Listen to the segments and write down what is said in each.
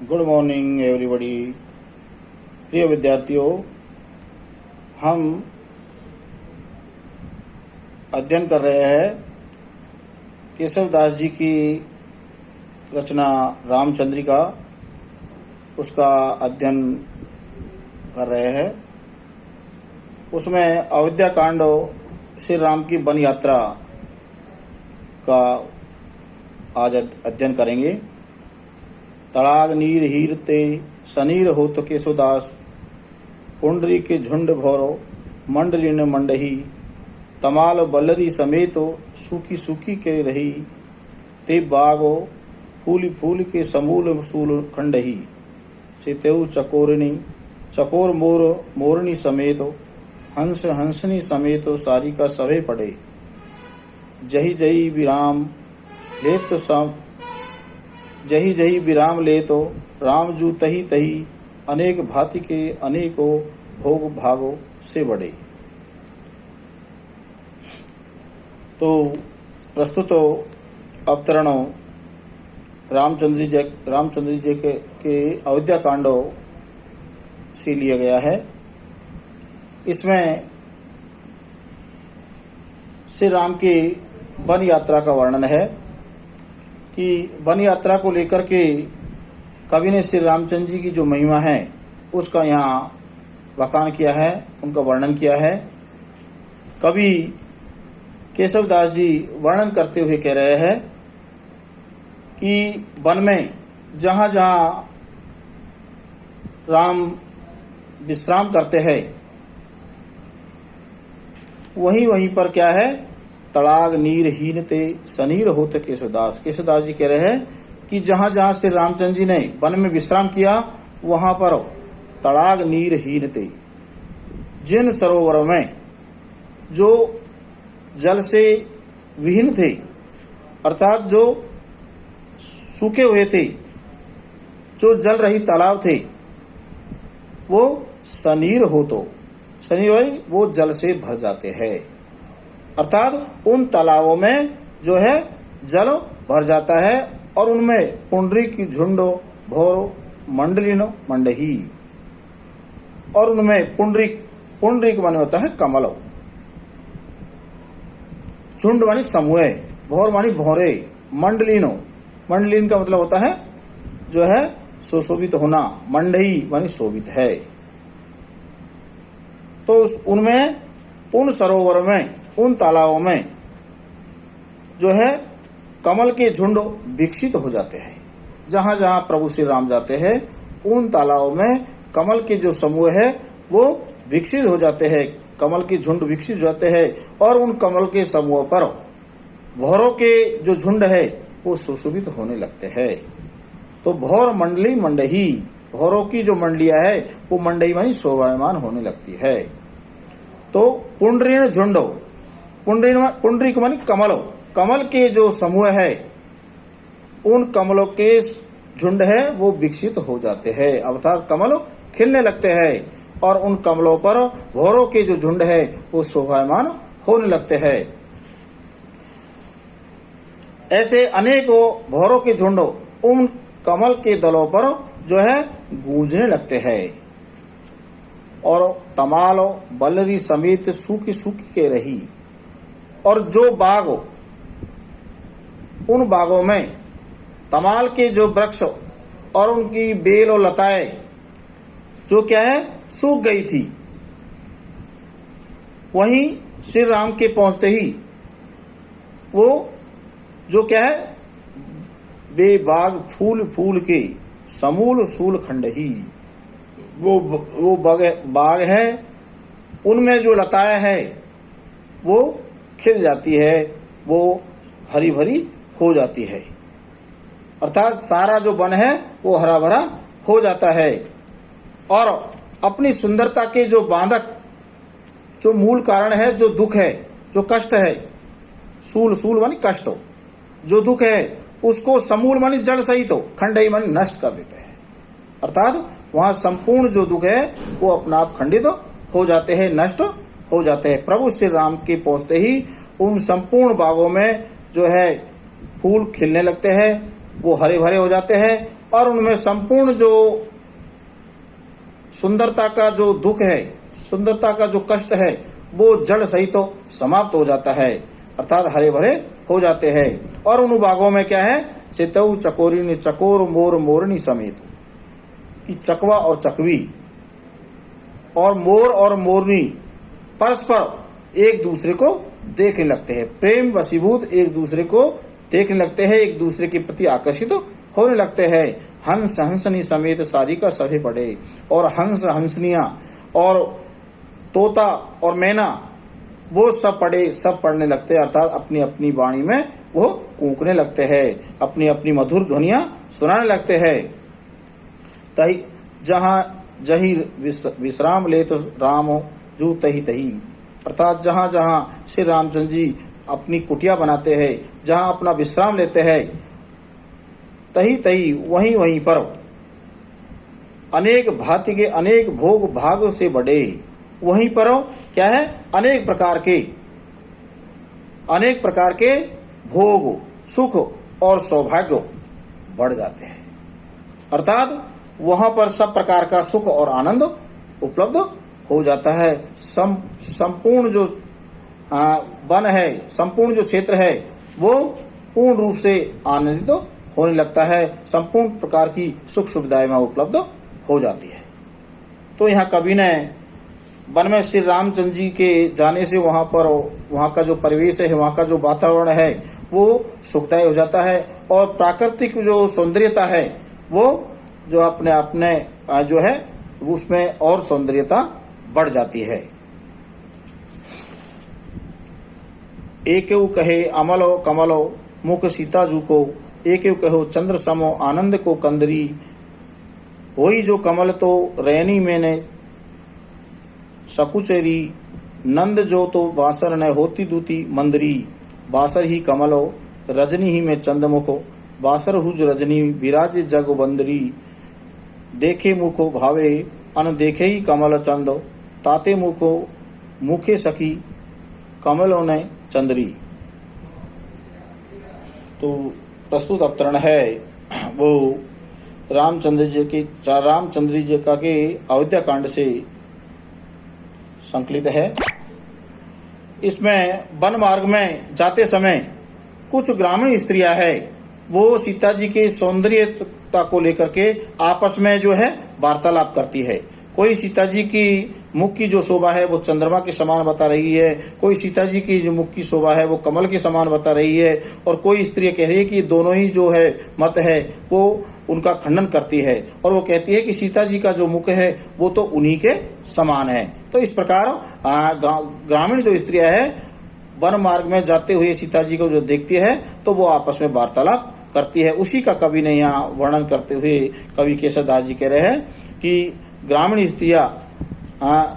Good morning everybody. प्रिय विद्यार्थियों, हम अध्ययन कर रहे हैं केशवदास जी की रचना रामचंद्रिका, उसका अध्ययन कर रहे हैं। उसमें अयोध्या कांड श्री राम की वन यात्रा का आज अध्ययन करेंगे। तड़ाग नीर हीर ते सनीर होत केशवदास, पुंडरी के झुंड भौरो मंडलिन मंडही, तमाल बल्लरी समेतो सूखी सूखी के रही, ते बागो फूली फूल के समूल सूल खंडही, से तेऊ चकोरनी चकोर मोर मोरनी समेतो, हंस हंसनी समेतो सारी का सभे पड़े, जही जही विराम ले तो जही जही विराम ले तो राम जू तही तही, अनेक भांति के अनेकों भोग भागो से बड़े। तो प्रस्तुत अवतरणों रामचंद्र जी के अयोध्या कांडों से लिया गया है। इसमें श्री राम की वन यात्रा का वर्णन है कि वन यात्रा को लेकर के कवि ने श्री रामचंद्र जी की जो महिमा है उसका यहाँ बखान किया है, उनका वर्णन किया है। कवि केशवदास जी वर्णन करते हुए कह रहे हैं कि वन में जहाँ जहाँ राम विश्राम करते हैं वहीं वहीं पर क्या है, तड़ाग नीर हीन ते सनीर होते केशवदास। केशवदास जी कह रहे हैं कि जहाँ जहाँ श्री रामचंद्र जी ने वन में विश्राम किया वहाँ पर तड़ाग नीर हीन ते, जिन सरोवरों में जो जल से विहीन थे अर्थात जो सूखे हुए थे, जो जल रहित तालाब थे, वो सनीर हो तो सनीर वो जल से भर जाते हैं। अर्थात उन तालाबों में जो है जल भर जाता है और उनमें पुंडरी की झुंडो भौरो मंडलिनो मंडही, और उनमें पुंडरीक माने होता है कमल, झुंड मानी समूह, भौर मानी भौरे, मंडलिन का मतलब होता है जो है सुशोभित होना, मंडही मानी शोभित है। तो उनमें उन सरोवर में उन तालाबों में जो है कमल के झुंड विकसित हो जाते हैं। जहाँ जहाँ प्रभु श्री राम जाते हैं उन तालाबों में कमल के जो समूह है वो विकसित हो जाते हैं, कमल के झुंड विकसित हो जाते हैं और उन कमल के समूह पर भौरों के जो झुंड है वो सुशोभित होने लगते हैं। तो भौर मंडली मंडही, भौरों की जो मंडलियां है वो मंडही मानी शोभायमान होने लगती है। तो पुंडरीन झुंडो, पुंडरी को मानी कमलों, कमल के जो समूह है उन कमलों के झुंड है वो विकसित हो जाते हैं, अर्थात कमल खिलने लगते हैं और उन कमलों पर भौरों के जो झुंड है वो शोभायमान होने लगते हैं। ऐसे अनेकों भौरों के झुंड उन कमल के दलों पर जो है गूंजने लगते हैं और तमाल बल्लरी समेत सूखी सूखी के रही, और जो बाग उन बागों में तमाल के जो वृक्ष और उनकी बेल और लताएं जो क्या है सूख गई थी, वहीं श्री राम के पहुंचते ही वो जो क्या है बेबाग फूल फूल के समूल सूल खंडही, वो बाग है उनमें जो लताएं है वो खिल जाती है, वो हरी भरी हो जाती है, अर्थात सारा जो वन है वो हरा भरा हो जाता है। और अपनी सुंदरता के जो बांधक, जो मूल कारण है, जो दुख है, जो कष्ट है, सूल मानी कष्ट हो, जो दुख है उसको समूल मानी जड़ सहित हो, खंडही मानी नष्ट कर देते हैं। अर्थात वहां संपूर्ण जो दुख है वो अपना आप खंडित हो जाते हैं, नष्ट हो जाते हैं। प्रभु श्री राम के पहुंचते ही उन संपूर्ण बागों में जो है फूल खिलने लगते हैं, वो हरे भरे हो जाते हैं और उनमें संपूर्ण जो सुंदरता का जो दुख है, सुंदरता का जो कष्ट है, वो जड़ सहित तो समाप्त हो जाता है, अर्थात हरे भरे हो जाते हैं। और उन बागों में क्या है, चितऊ चकोरी चकोर मोर मोरनी समेत, कि चकवा और चकवी और मोर और मोरनी परस्पर एक दूसरे को देखने लगते हैं, प्रेम वशीभूत एक दूसरे को देखने लगते हैं, एक दूसरे के प्रति आकर्षित होने लगते हैं। हंस हंसनी समेत सारी का सभी पढ़े, और हंस हंसनिया और तोता और मैना वो सब पढ़ने लगते हैं, अर्थात अपनी अपनी वाणी में वो कूकने लगते हैं, अपनी अपनी मधुर ध्वनियां सुनाने लगते हैं। तही जहाँ जही विश्राम ले तो राम जू तही तही, अर्थात जहाँ जहाँ श्री रामचंद्र जी अपनी कुटिया बनाते हैं, जहाँ अपना विश्राम लेते हैं, तही तही वहीं वहीं पर अनेक भांति के अनेक भोग भाग से बढ़े, वहीं पर क्या है, अनेक प्रकार के भोग सुख और सौभाग्य बढ़ जाते हैं, अर्थात वहां पर सब प्रकार का सुख और आनंद उपलब्ध हो जाता है। संपूर्ण जो वन है, संपूर्ण जो क्षेत्र है, वो पूर्ण रूप से आनंदित होने लगता है, संपूर्ण प्रकार की सुख सुविधाएं वहां उपलब्ध हो जाती है। तो यहाँ कवि ने वन में श्री रामचंद्र जी के जाने से वहाँ का जो परिवेश है, वहाँ का जो वातावरण है, वो सुखदायी हो जाता है, और प्राकृतिक जो सौंदर्यता है वो जो अपने जो है उसमें और सौंदर्यता बढ़ जाती है। एक कहे अमलो कमलो मुख सीता जू को, एक कहो चंद्र समो आनंद को कंदरी, होई जो कमल तो रैनी मैंने सकुचेरी, नंद जो तो बासर न होती दूती मंदरी, बासर ही कमलो रजनी ही में चंदमुखो, बासर हुज रजनी विराज जग बंदरी, देखे मुखो भावे अन देखे ही कमल चंद, ताते मुखो मुखे सखी कमलों ने चंद्री। तो प्रस्तुत अवतरण है वो रामचंद्र जी का के अयोध्या कांड से संकलित है। इसमें वन मार्ग में जाते समय कुछ ग्रामीण स्त्रियां है, वो सीता जी के सौंदर्यता को लेकर के आपस में जो है वार्तालाप करती है। कोई सीता जी की मुख की जो शोभा है वो चंद्रमा के समान बता रही है, कोई सीता जी की जो मुख की शोभा है वो कमल के समान बता रही है, और कोई स्त्री कह रही है कि दोनों ही जो है मत है वो उनका खंडन करती है, और वो कहती है कि सीता जी का जो मुख है वो तो उन्हीं के समान है। तो इस प्रकार ग्रामीण जो स्त्रियां है वन मार्ग में जाते हुए सीता जी को जो देखती है तो वो आपस में वार्तालाप करती है। उसी का कवि ने यहाँ वर्णन करते हुए कवि केशव दास जी कह रहे हैं कि ग्रामीण स्त्रियां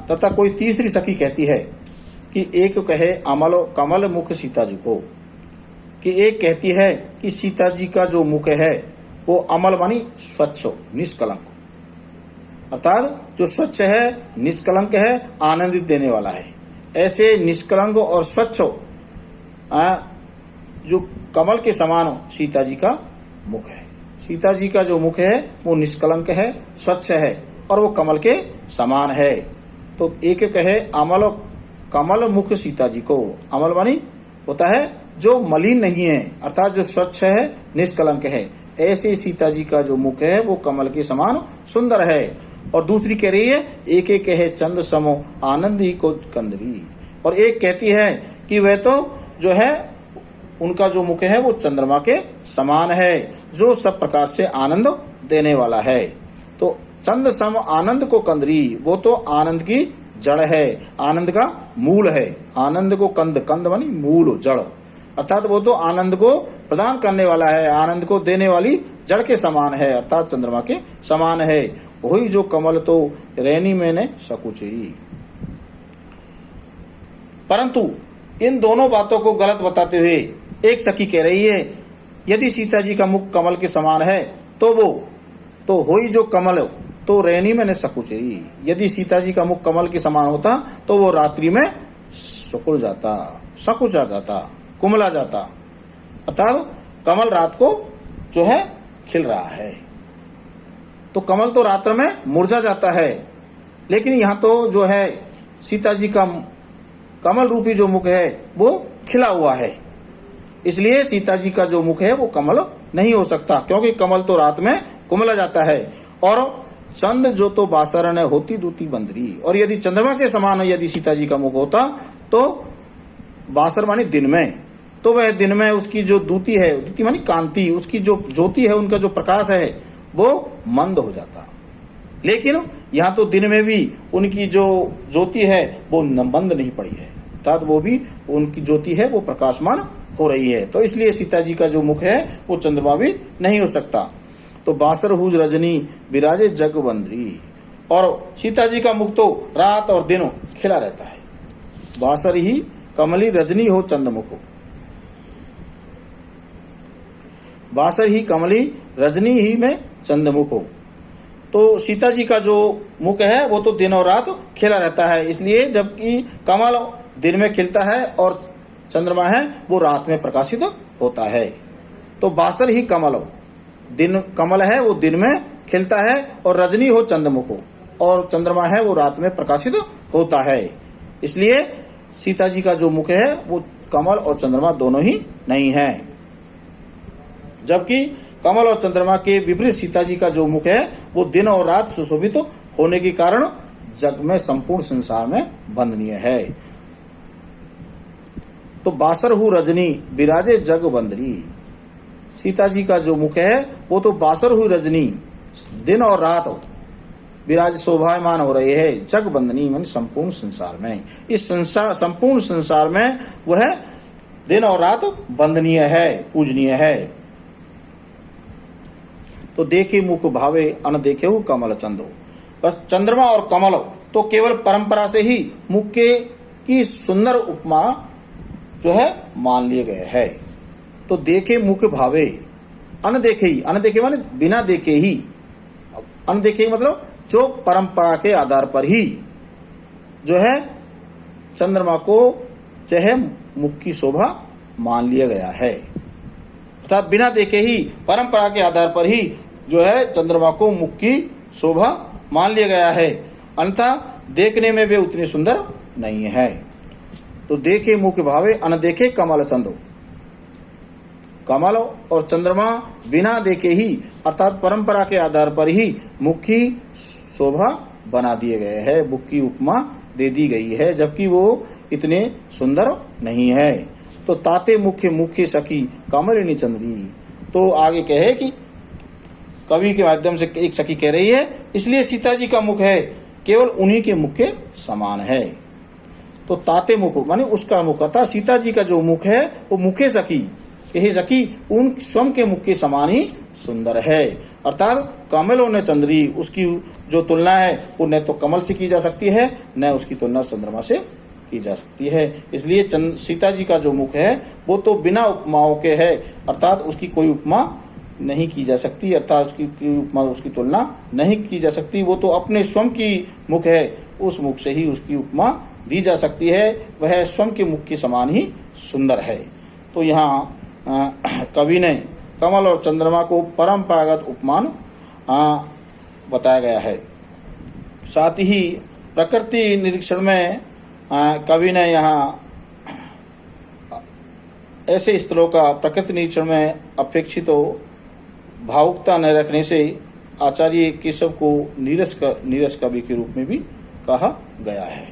तथा कोई तीसरी सखी कहती है कि एक कहे अमल कमल मुख सीता जी को, कि एक कहती है कि सीता जी का जो मुख है वो अमल मानी स्वच्छ निष्कलंक, अर्थात जो स्वच्छ है निष्कलंक है आनंदित देने वाला है। ऐसे निष्कलंक और स्वच्छ जो कमल के समान सीता जी का मुख है। सीता जी का जो मुख है वो निष्कलंक है, स्वच्छ है, और वो कमल के समान है। तो एक कहे अमल कमल मुख सीता जी को, अमल मानी होता है जो मलिन नहीं है, अर्थात जो स्वच्छ है निष्कलंक है। ऐसे सीता जी का जो मुख है वो कमल के समान सुंदर है। और दूसरी कह रही है एक एक कहे चंद्र समो आनंद ही को कंदरी, और एक कहती है कि वह तो जो है उनका जो मुख है वो चंद्रमा के समान है, जो सब प्रकार से आनंद देने वाला है। तो चंद्र सम आनंद को कंदरी, वो तो आनंद की जड़ है, आनंद का मूल है। आनंद को कंद मानी मूल जड़, अर्थात वो तो आनंद को प्रदान करने वाला है, आनंद को देने वाली जड़ के समान है, अर्थात चंद्रमा के समान है। वही जो कमल तो रैनी मैंने सकुचेरी। परंतु इन दोनों बातों को गलत बताते हुए एक सखी कह रही है यदि सीता जी का मुख कमल के समान है तो होई जो कमल तो रैनी मैंने सकुचेरी। यदि सीता जी का मुख कमल के समान होता तो वो रात्रि में सकुचा जाता, कुमला जाता, अर्थात कमल रात को जो है खिल रहा है। तो कमल तो रात्र में मुरझा जाता है, लेकिन यहाँ तो जो है सीता जी का कमल रूपी जो मुख है वो खिला हुआ है, इसलिए सीता जी का जो मुख है वो कमल नहीं हो सकता, क्योंकि कमल तो रात में कुमला जाता है। और चंद जो तो बासरण होती दूती बंदरी, और यदि चंद्रमा के समान यदि सीता जी का मुख होता तो बासर मानी दिन में, तो वह दिन में उसकी जो दूती है, दूती मानी कांति, उसकी जो ज्योति है, उनका जो प्रकाश है वो मंद हो जाता। लेकिन यहाँ तो दिन में भी उनकी जो ज्योति है वो मंद नहीं पड़ी है, अर्थात वो भी उनकी ज्योति है वो प्रकाशमान हो रही है। तो इसलिए सीता जी का जो मुख है वो चंद्रमा भी नहीं हो सकता। तो बासर हुज रजनी विराजे जगवंदरी, और सीता जी का मुख तो रात और दिन खिला रहता है। बासर ही कमली रजनी हो चंद्रमुख हो, बासर ही कमली रजनी ही में चंद्रमुख हो। तो सीता जी का जो मुख है वो तो दिन और रात खिला रहता है, इसलिए जबकि कमल दिन में खिलता है और चंद्रमा है वो रात में प्रकाशित होता है। तो बासर ही कमल हो, दिन कमल है वो दिन में खिलता है, और रजनी हो चंद्रमुख हो, और चंद्रमा है वो रात में प्रकाशित होता है। इसलिए सीता जी का जो मुख है वो कमल और चंद्रमा दोनों ही नहीं है, जबकि कमल और चंद्रमा के विपरीत सीता जी का जो मुख है वो दिन और रात सुशोभित होने के कारण जग में संपूर्ण संसार में वंदनीय है। तो बासर हु रजनी विराजे जग बंदरी, सीता जी का जो मुख है वो तो बासर हुई रजनी, दिन और रात विराज शोभायमान हो रहे हैं जग बंदनी मन संपूर्ण संसार में। इस संसार संपूर्ण संसार में वह दिन और रात वंदनीय है, पूजनीय है। तो देखे मुख भावे अन देखे हु कमल चंदो, बस चंद्रमा और कमल तो केवल परंपरा से ही मुख के की सुंदर उपमा जो है मान लिए गए है। तो देखे मुख भावे अन देखे ही, अन देखे माने बिना देखे ही, अन देखे मतलब जो परंपरा के आधार पर ही जो है चंद्रमा को जो है मुख की शोभा मान लिया गया है, अर्थात बिना देखे ही परंपरा के आधार पर ही जो है चंद्रमा को मुख की शोभा मान लिया गया है, अन्यथा देखने में वे उतनी सुंदर नहीं है। तो देखे मुख भावे अन देखे कमल चंदो, कमल और चंद्रमा बिना देखे ही अर्थात परंपरा के आधार पर ही मुख की शोभा बना दिए गए हैं, मुख की उपमा दे दी गई है, जबकि वो इतने सुंदर नहीं है। तो ताते मुख्य मुख्य सखी कमलिनी चंद्री, तो आगे कहे कि कवि के माध्यम से एक सखी कह रही है, इसलिए सीता जी का मुख है केवल उन्हीं के मुख के समान है। तो ताते मुख माने उसका मुख, अर्थात सीता जी का जो मुख है वो मुखे सखी, यही सखी उन स्वयं के मुख के समान ही सुंदर है, अर्थात कमलों ने चंद्री, उसकी जो तुलना है वो न तो कमल से की जा सकती है न उसकी तुलना चंद्रमा से की जा सकती है। इसलिए सीता जी का जो मुख है वो तो बिना उपमाओं के है, अर्थात उसकी कोई उपमा नहीं की जा सकती, अर्थात उसकी उपमा उसकी तुलना नहीं की जा सकती। वो तो अपने स्वयं की मुख है, उस मुख से ही उसकी उपमा दी जा सकती है, वह स्वयं के मुख के समान ही सुंदर है। तो यहाँ कवि ने कमल और चंद्रमा को परंपरागत उपमान बताया गया है। साथ ही प्रकृति निरीक्षण में कवि ने यहाँ ऐसे स्थलों का प्रकृति निरीक्षण में अपेक्षित भावुकता न रखने से आचार्य केशव को नीरस कवि के रूप में भी कहा गया है।